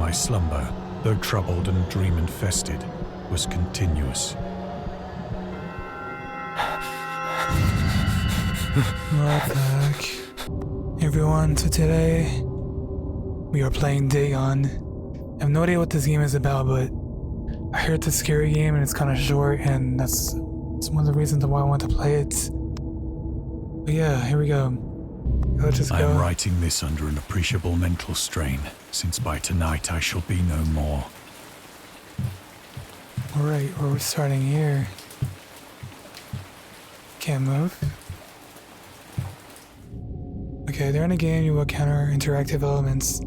my slumber, though troubled and dream-infested, was continuous. What the heck? Everyone, so today we are playing Dagon. I have no idea what this game is about, but I heard it's a scary game and it's kind of short, and that's one of the reasons why I want to play it. But yeah, here we go. Let's just go. I am writing this under an appreciable mental strain, since by tonight I shall be no more. Alright, we're starting here. Can't move. Okay, during the game you will encounter interactive elements.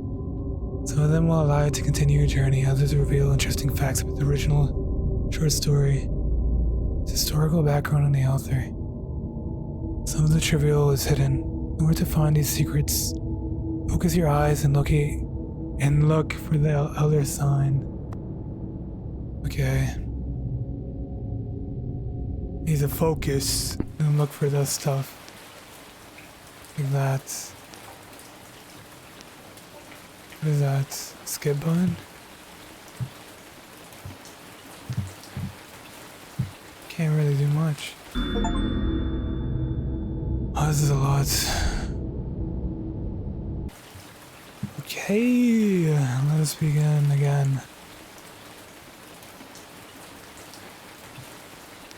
Some of them will allow you to continue your journey, others reveal interesting facts about the original short story. Its historical background on the author. Some of the trivial is hidden. In order to find these secrets, focus your eyes and look for the elder sign. Okay. Need to focus and look for that stuff. Like that. What is that? Skip button? Can't really do much. Oh, this is a lot. Okay, let us begin again.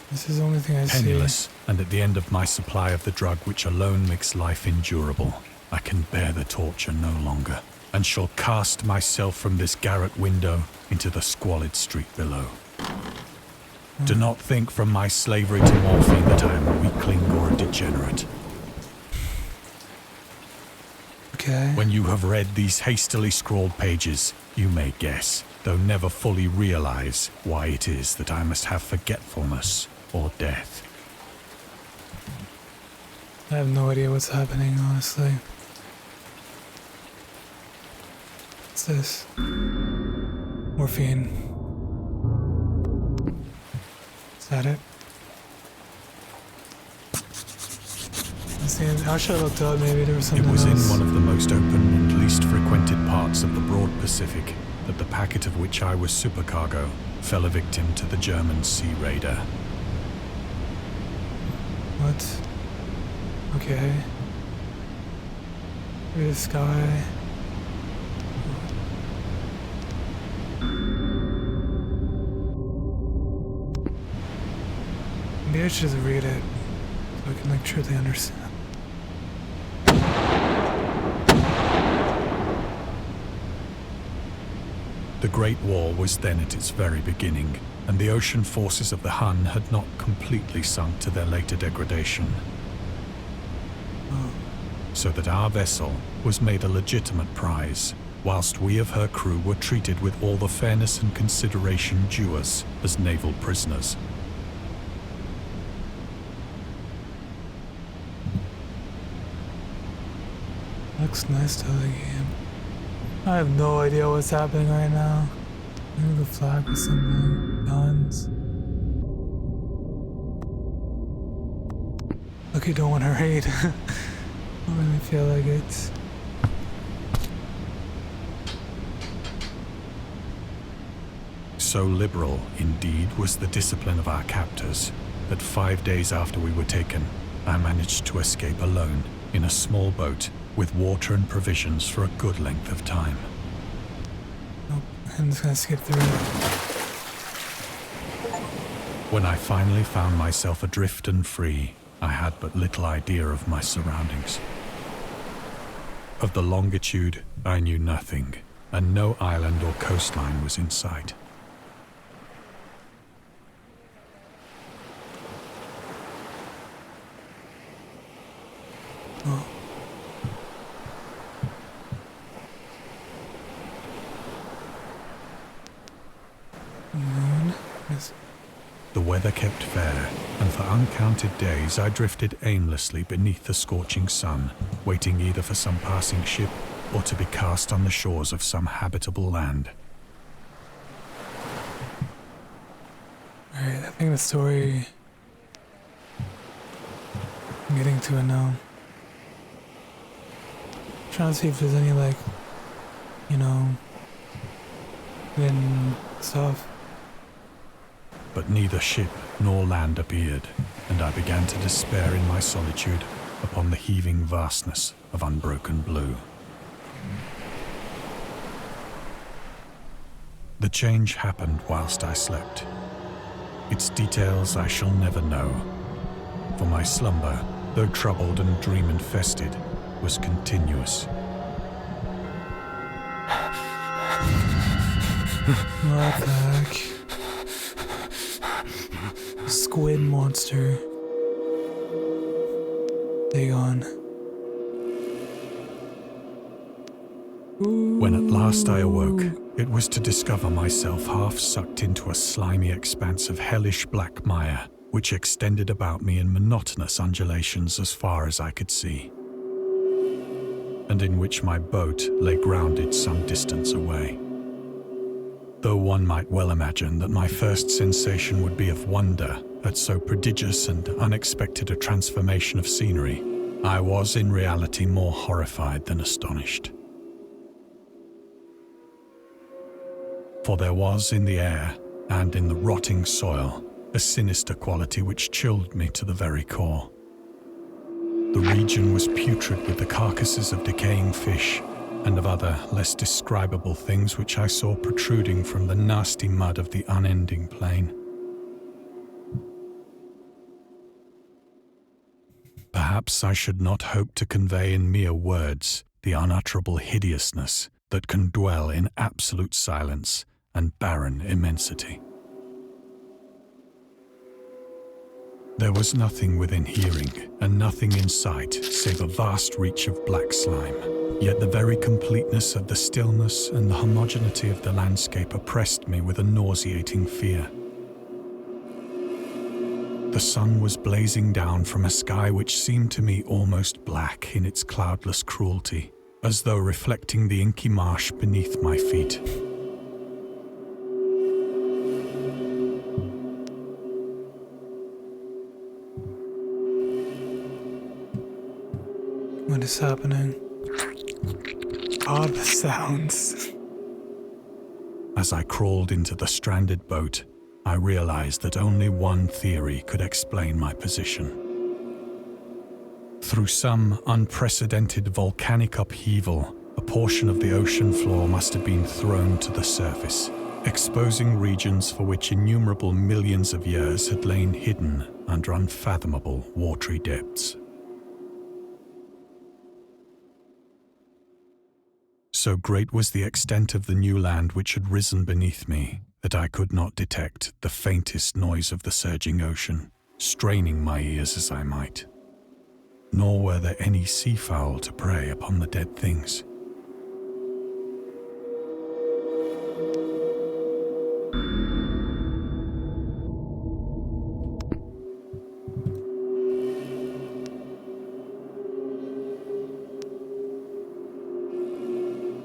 This is the only thing I see. Penniless, and at the end of my supply of the drug which alone makes life endurable, I can bear the torture no longer, and shall cast myself from this garret window into the squalid street below. Do not think from my slavery to morphine that I am a weakling or a degenerate. Okay. When you have read these hastily scrawled pages, you may guess, though never fully realize, why it is that I must have forgetfulness or death. I have no idea what's happening, honestly. What's this? Morphine. Is that it? I should have looked up, maybe there was something else. It was in one of the most open and least frequented parts of the broad Pacific that the packet of which I was supercargo fell a victim to the German sea raider. What? Okay. Through the sky. Maybe I should just read it so I can truly understand. The Great War was then at its very beginning, and the ocean forces of the Hun had not completely sunk to their later degradation. So that our vessel was made a legitimate prize, whilst we of her crew were treated with all the fairness and consideration due us as naval prisoners. Looks nice to the game. I have no idea what's happening right now. Maybe the flag or something. Guns. Look, you don't want to raid. I don't really feel like it. So liberal, indeed, was the discipline of our captors, that 5 days after we were taken, I managed to escape alone in a small boat with water and provisions for a good length of time. Nope, I'm just gonna skip through it. When I finally found myself adrift and free, I had but little idea of my surroundings. Of the longitude, I knew nothing, and no island or coastline was in sight. Oh. Moon? Yes. The weather kept fair, and for uncounted days I drifted aimlessly beneath the scorching sun, waiting either for some passing ship or to be cast on the shores of some habitable land. Alright, I think the story... I'm getting to it now. Trying to see if there's any, like, you know, and stuff. But neither ship nor land appeared, and I began to despair in my solitude upon the heaving vastness of unbroken blue. The change happened whilst I slept. Its details I shall never know, for my slumber, though troubled and dream-infested, was continuous. What the heck? Squid monster. Dagon. When at last I awoke, it was to discover myself half sucked into a slimy expanse of hellish black mire, which extended about me in monotonous undulations as far as I could see, and in which my boat lay grounded some distance away. Though one might well imagine that my first sensation would be of wonder at so prodigious and unexpected a transformation of scenery, I was in reality more horrified than astonished. For there was in the air and in the rotting soil a sinister quality which chilled me to the very core. The region was putrid with the carcasses of decaying fish and of other less describable things which I saw protruding from the nasty mud of the unending plain. Perhaps I should not hope to convey in mere words the unutterable hideousness that can dwell in absolute silence and barren immensity. There was nothing within hearing and nothing in sight save a vast reach of black slime. Yet the very completeness of the stillness and the homogeneity of the landscape oppressed me with a nauseating fear. The sun was blazing down from a sky which seemed to me almost black in its cloudless cruelty, as though reflecting the inky marsh beneath my feet. What is happening? Oh, the sounds. As I crawled into the stranded boat, I realized that only one theory could explain my position. Through some unprecedented volcanic upheaval, a portion of the ocean floor must have been thrown to the surface, exposing regions for which innumerable millions of years had lain hidden under unfathomable watery depths. So great was the extent of the new land which had risen beneath me that I could not detect the faintest noise of the surging ocean, straining my ears as I might. Nor were there any seafowl to prey upon the dead things.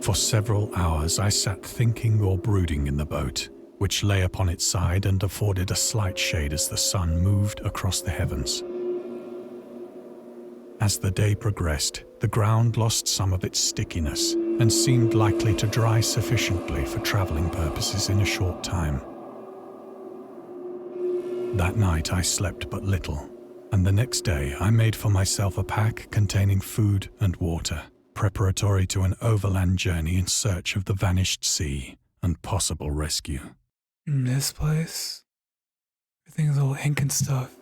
For several hours I sat thinking or brooding in the boat, which lay upon its side and afforded a slight shade as the sun moved across the heavens. As the day progressed, the ground lost some of its stickiness and seemed likely to dry sufficiently for traveling purposes in a short time. That night I slept but little, and the next day I made for myself a pack containing food and water, preparatory to an overland journey in search of the vanished sea and possible rescue. In this place, everything's all ink and stuff.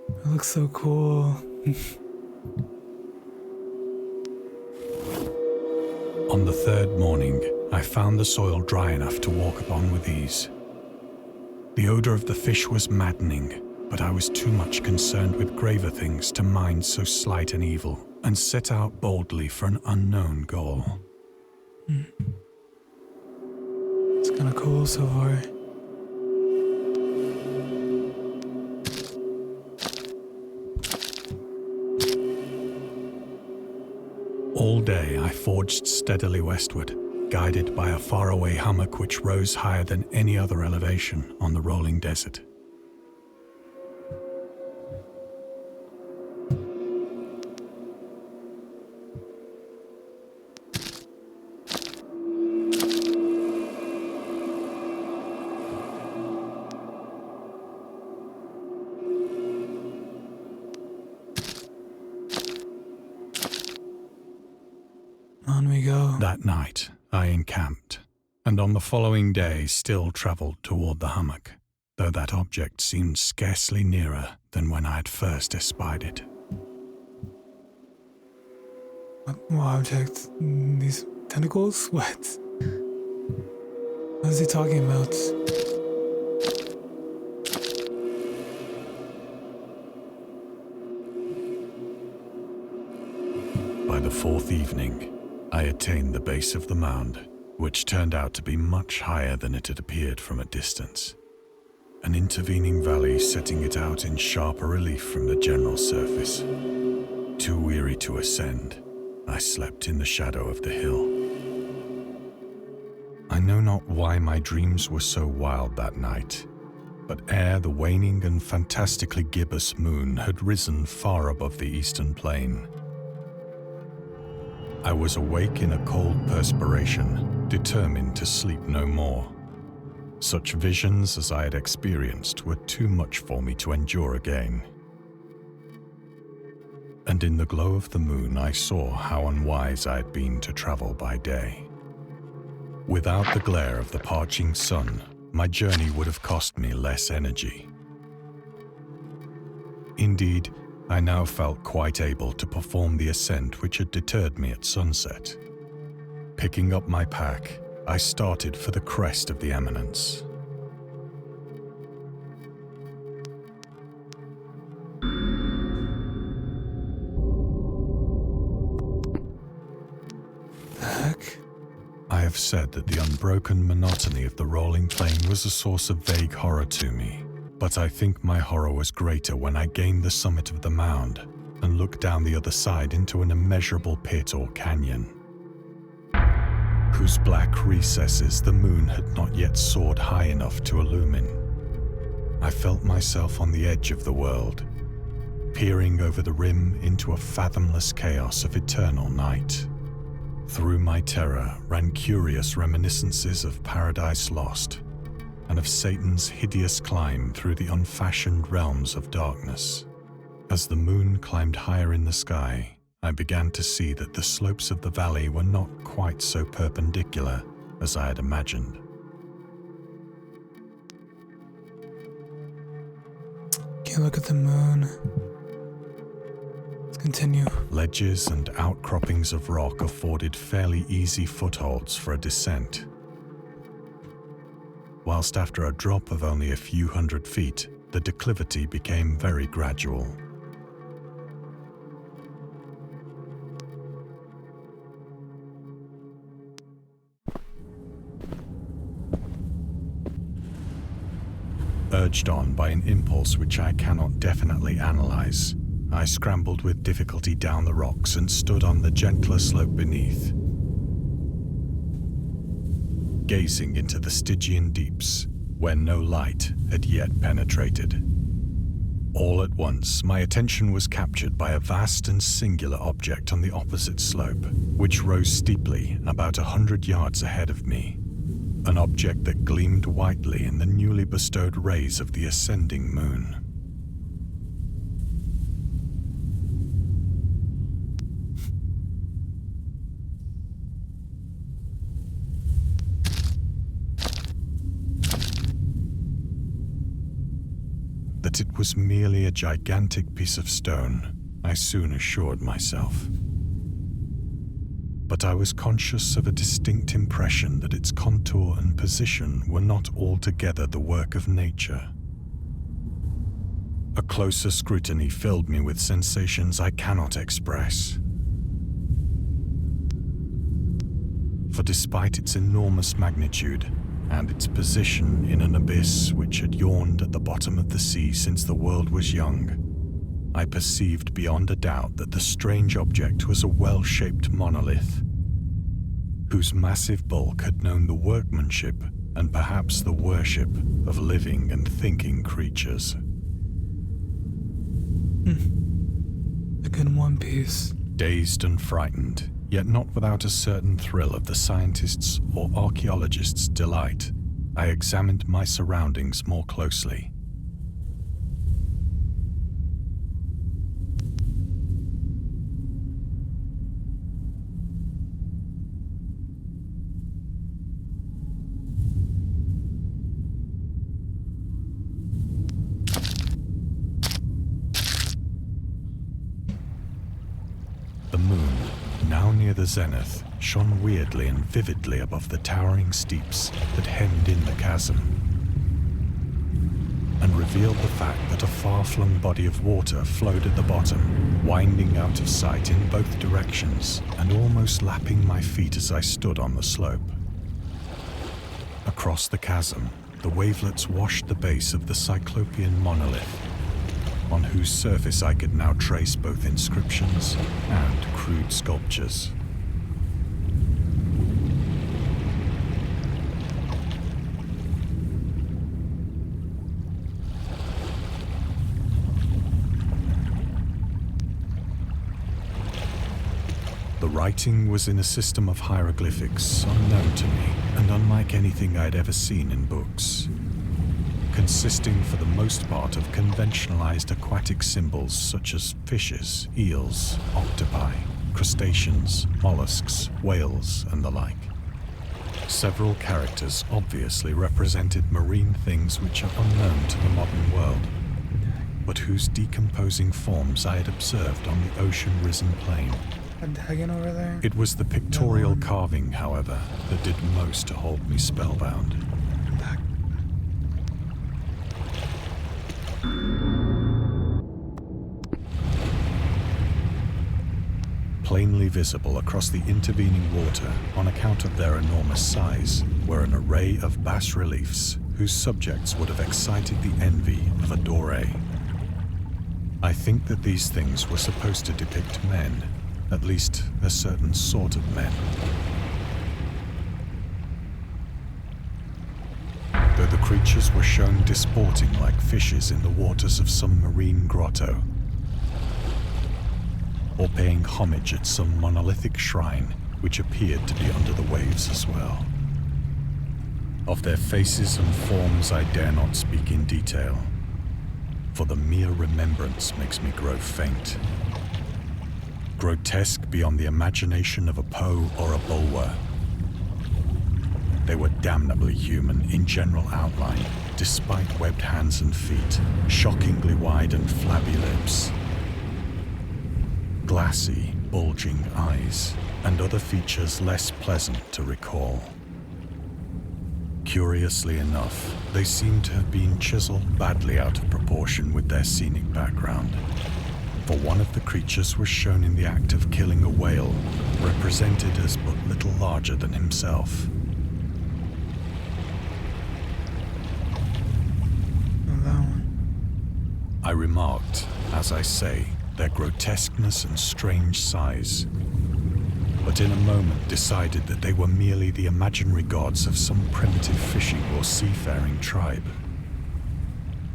It looks so cool. On the third morning, I found the soil dry enough to walk upon with ease. The odor of the fish was maddening, but I was too much concerned with graver things to mind so slight an evil, and set out boldly for an unknown goal. It's kind of cool so far. All day I forged steadily westward, guided by a faraway hummock which rose higher than any other elevation on the rolling desert. On we go. That night, I encamped, and on the following day still travelled toward the hummock, though that object seemed scarcely nearer than when I had first espied it. What object? These tentacles? What? What is he talking about? By the fourth evening, I attained the base of the mound, which turned out to be much higher than it had appeared from a distance. An intervening valley setting it out in sharper relief from the general surface. Too weary to ascend, I slept in the shadow of the hill. I know not why my dreams were so wild that night, but ere the waning and fantastically gibbous moon had risen far above the eastern plain, I was awake in a cold perspiration, determined to sleep no more. Such visions as I had experienced were too much for me to endure again. And in the glow of the moon I saw how unwise I had been to travel by day. Without the glare of the parching sun, my journey would have cost me less energy. Indeed, I now felt quite able to perform the ascent which had deterred me at sunset. Picking up my pack, I started for the crest of the eminence. The heck? I have said that the unbroken monotony of the rolling plain was a source of vague horror to me. But I think my horror was greater when I gained the summit of the mound and looked down the other side into an immeasurable pit or canyon, whose black recesses the moon had not yet soared high enough to illumine. I felt myself on the edge of the world, peering over the rim into a fathomless chaos of eternal night. Through my terror ran curious reminiscences of Paradise Lost, and of Satan's hideous climb through the unfashioned realms of darkness. As the moon climbed higher in the sky, I began to see that the slopes of the valley were not quite so perpendicular as I had imagined. Can't look at the moon. Let's continue. Ledges and outcroppings of rock afforded fairly easy footholds for a descent, whilst after a drop of only a few hundred feet, the declivity became very gradual. Urged on by an impulse which I cannot definitely analyze, I scrambled with difficulty down the rocks and stood on the gentler slope beneath, gazing into the Stygian deeps, where no light had yet penetrated. All at once, my attention was captured by a vast and singular object on the opposite slope, which rose steeply about 100 yards ahead of me. An object that gleamed whitely in the newly bestowed rays of the ascending moon. That it was merely a gigantic piece of stone, I soon assured myself. But I was conscious of a distinct impression that its contour and position were not altogether the work of nature. A closer scrutiny filled me with sensations I cannot express. For despite its enormous magnitude, and its position in an abyss which had yawned at the bottom of the sea since the world was young, I perceived beyond a doubt that the strange object was a well-shaped monolith, whose massive bulk had known the workmanship and perhaps the worship of living and thinking creatures. Like in One Piece. Dazed and frightened, yet not without a certain thrill of the scientist's or archaeologist's delight, I examined my surroundings more closely. near the zenith shone weirdly and vividly above the towering steeps that hemmed in the chasm, and revealed the fact that a far-flung body of water flowed at the bottom, winding out of sight in both directions and almost lapping my feet as I stood on the slope. Across the chasm, the wavelets washed the base of the Cyclopean monolith, on whose surface I could now trace both inscriptions and crude sculptures. The writing was in a system of hieroglyphics unknown to me and unlike anything I'd ever seen in books, consisting for the most part of conventionalized aquatic symbols such as fishes, eels, octopi, crustaceans, mollusks, whales, and the like. Several characters obviously represented marine things which are unknown to the modern world, but whose decomposing forms I had observed on the ocean-risen plain. A Dagon over there? It was the pictorial carving, however, that did most to hold me spellbound. Plainly visible across the intervening water, on account of their enormous size, were an array of bas-reliefs whose subjects would have excited the envy of a Doré. I think that these things were supposed to depict men, at least a certain sort of men. Though the creatures were shown disporting like fishes in the waters of some marine grotto, or paying homage at some monolithic shrine which appeared to be under the waves as well. Of their faces and forms I dare not speak in detail, for the mere remembrance makes me grow faint. Grotesque beyond the imagination of a Poe or a Bulwer, they were damnably human in general outline, despite webbed hands and feet, shockingly wide and flabby lips, glassy, bulging eyes, and other features less pleasant to recall. Curiously enough, they seemed to have been chiseled badly out of proportion with their scenic background, for one of the creatures was shown in the act of killing a whale, represented as but little larger than himself. I remarked, as I say, their grotesqueness and strange size, but in a moment decided that they were merely the imaginary gods of some primitive fishing or seafaring tribe.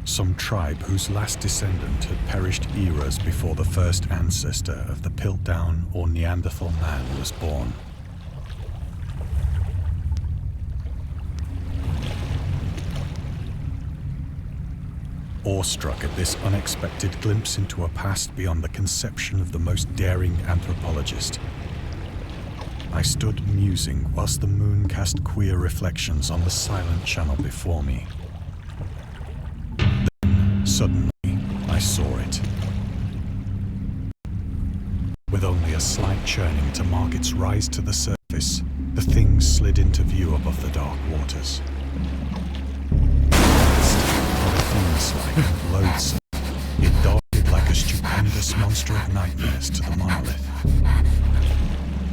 Some tribe whose last descendant had perished eras before the first ancestor of the Piltdown or Neanderthal man was born. Awestruck at this unexpected glimpse into a past beyond the conception of the most daring anthropologist, I stood musing whilst the moon cast queer reflections on the silent channel before me. Then, suddenly, I saw it. With only a slight churning to mark its rise to the surface, the thing slid into view above the dark waters. Like and loathsome, it darted like a stupendous monster of nightmares to the monolith,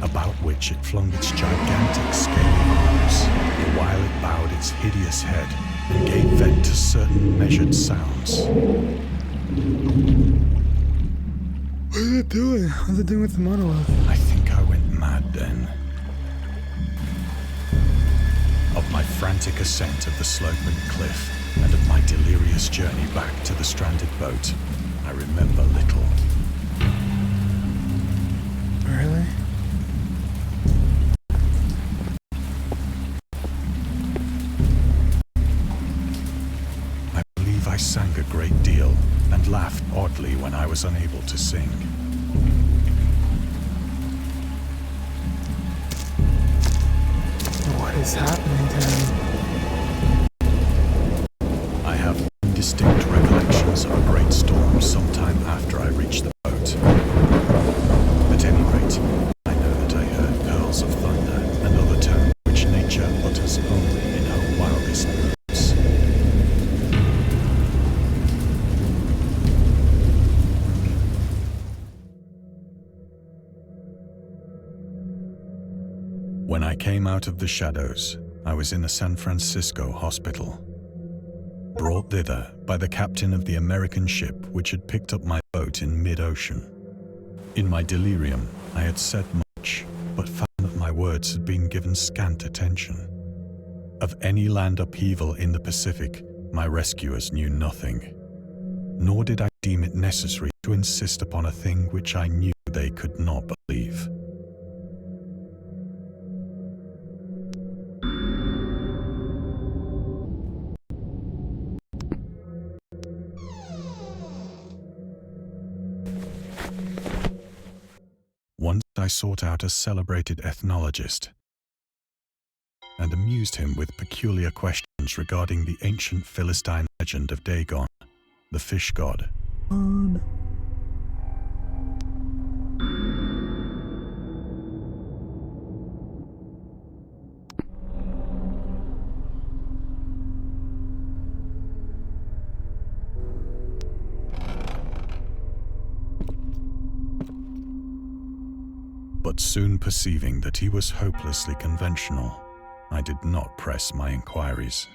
about which it flung its gigantic scaly arms, the while it bowed its hideous head and gave vent to certain measured sounds. What is it doing? What's it doing with the monolith? I think I went mad then. Of my frantic ascent of the sloping cliff, and of my delirious journey back to the stranded boat, I remember little. Really? I believe I sang a great deal and laughed oddly when I was unable to sing. What is happening to him? Distinct recollections of a great storm sometime after I reached the boat. At any rate, I know that I heard I came out of the shadows, I was in a San Francisco hospital, brought thither by the captain of the American ship which had picked up my boat in mid-ocean. In my delirium, I had said much, but found that my words had been given scant attention. Of any land upheaval in the Pacific, my rescuers knew nothing, nor did I deem it necessary to insist upon a thing which I knew they could not believe. Once I sought out a celebrated ethnologist and amused him with peculiar questions regarding the ancient Philistine legend of Dagon, the fish god. But soon perceiving that he was hopelessly conventional, I did not press my inquiries.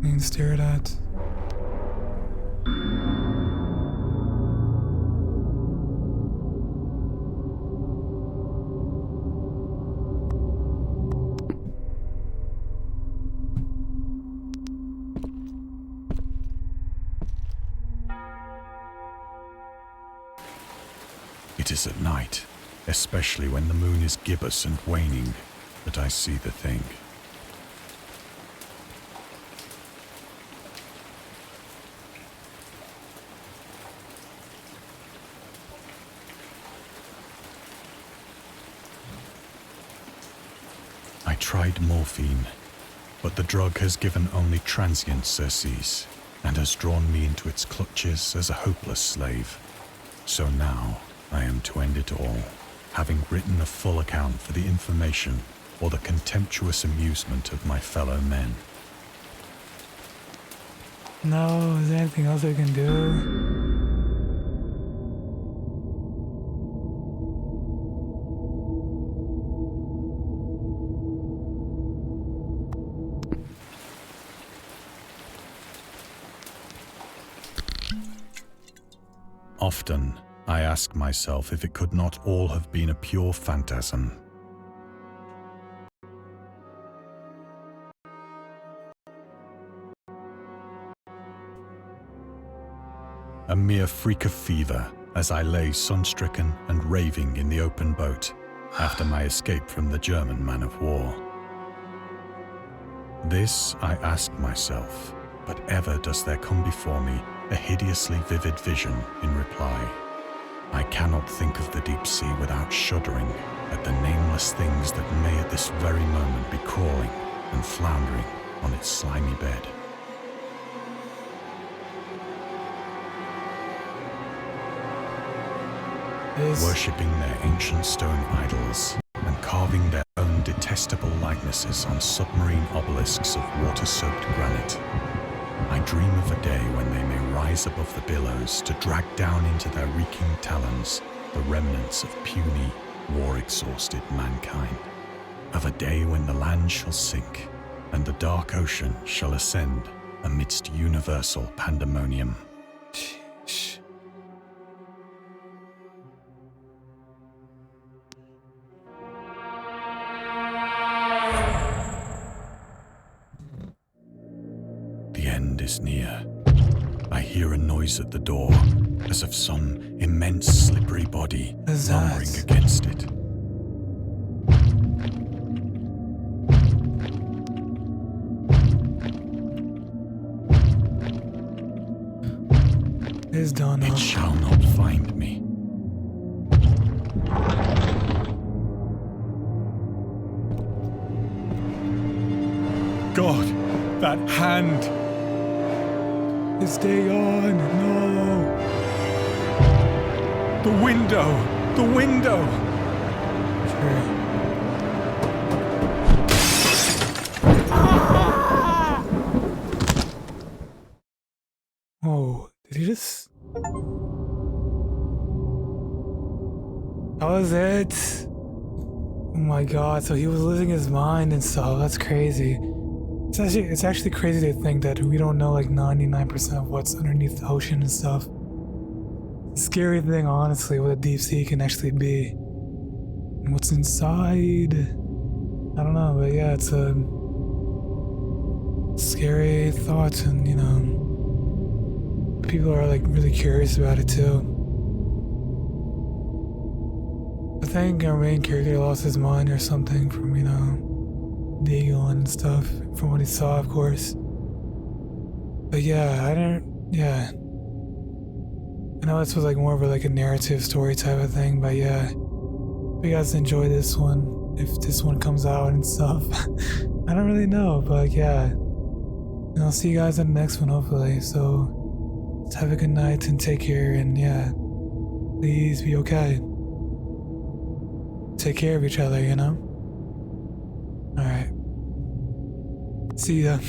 Being stared at. It is at night, especially when the moon is gibbous and waning, that I see the thing. I tried morphine, but the drug has given only transient surcease and has drawn me into its clutches as a hopeless slave. So now I am to end it all, having written a full account for the information or the contemptuous amusement of my fellow men. No, is there anything else I can do? Often, I ask myself if it could not all have been a pure phantasm. A mere freak of fever as I lay sun-stricken and raving in the open boat after my escape from the German man of war. This I ask myself, but ever does there come before me a hideously vivid vision in reply. I cannot think of the deep sea without shuddering at the nameless things that may at this very moment be crawling and floundering on its slimy bed. Worshipping their ancient stone idols and carving their own detestable likenesses on submarine obelisks of water-soaked granite. I dream of a day when they may rise above the billows to drag down into their reeking talons the remnants of puny, war-exhausted mankind. Of a day when the land shall sink and the dark ocean shall ascend amidst universal pandemonium. Sheesh. The end is near. I hear a noise at the door, as of some immense slippery body lumbering against it. It is dawn. It shall not find me. God, that hand! It's Dagon! No! The window! The window! Sure. Oh, did he just... That was it? Oh my god, so he was losing his mind and stuff. That's crazy. It's actually crazy to think that we don't know like 99% of what's underneath the ocean and stuff. Scary thing, honestly, what a deep sea can actually be. And what's inside? I don't know, but yeah, it's a scary thought, and you know, people are like really curious about it too. I think our main character lost his mind or something from, you know, Dagon and stuff, from what he saw, of course. But yeah, I know this was like more of a narrative story type of thing, but yeah, if you guys enjoy this one, if this one comes out and stuff, I don't really know, but yeah, and I'll see you guys in the next one, hopefully. So let's have a good night and take care, and yeah, please be okay. Take care of each other, you know? Alright. See ya.